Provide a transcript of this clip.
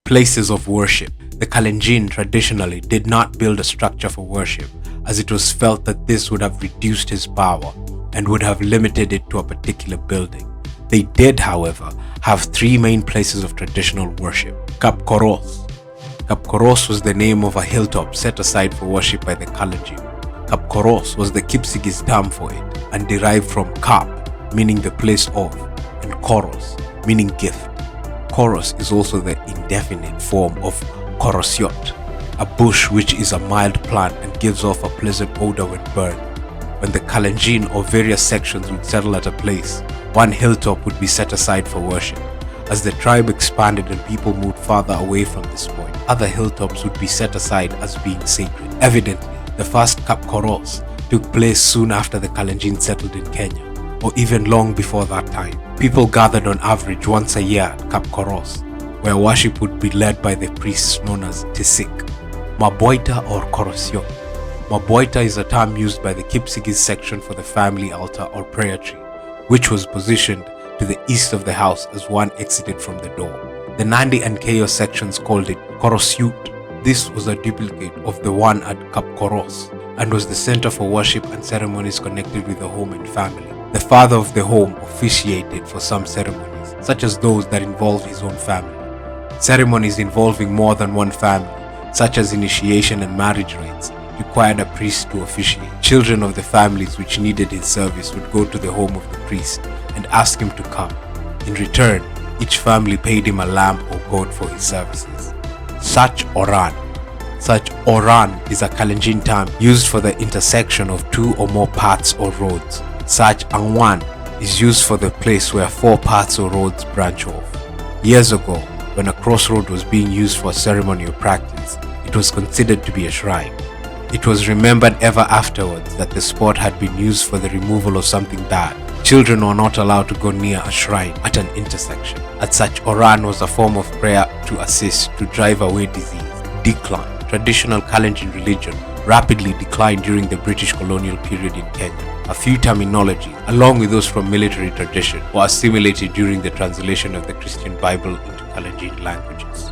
Places of worship. The Kalenjin traditionally did not build a structure for worship, as it was felt that this would have reduced his power and would have limited it to a particular building. They did, however, have three main places of traditional worship. Kapkoros. Kapkoros was the name of a hilltop set aside for worship by the Kalenjin. Kapkoros was the Kipsigis term for it and derived from Kap, meaning the place of, and Koros, meaning gift. Koros is also the indefinite form of Korosiot, a bush which is a mild plant and gives off a pleasant odor when burned. When the Kalenjin or various sections would settle at a place, one hilltop would be set aside for worship. As the tribe expanded and people moved farther away from this point, other hilltops would be set aside as being sacred. Evidently, the first Kapkoros took place soon after the Kalenjin settled in Kenya, or even long before that time. People gathered on average once a year at Kapkoros, where worship would be led by the priests known as Tisik. Maboita or Korosiot. Maboita is a term used by the Kipsigis section for the family altar or prayer tree, which was positioned to the east of the house as one exited from the door. The Nandi and Keyo sections called it Korosiut. This was a duplicate of the one at Kapkoros and was the center for worship and ceremonies connected with the home and family. The father of the home officiated for some ceremonies, such as those that involved his own family. Ceremonies involving more than one family, such as initiation and marriage rites, required a priest to officiate. Children of the families which needed his service would go to the home of the priest and ask him to come. In return, each family paid him a lamb or goat for his services. Sach Oran. Sach Oran is a Kalenjin term used for the intersection of two or more paths or roads. Sach Angwan is used for the place where four paths or roads branch off. Years ago, when a crossroad was being used for a ceremony or practice, it was considered to be a shrine. It was remembered ever afterwards that the spot had been used for the removal of something bad. Children were not allowed to go near a shrine at an intersection. At such Oran was a form of prayer to assist to drive away disease. Decline. Traditional Kalenjin religion rapidly declined during the British colonial period in Kenya. A few terminologies, along with those from military tradition, were assimilated during the translation of the Christian Bible into Kalenjin languages.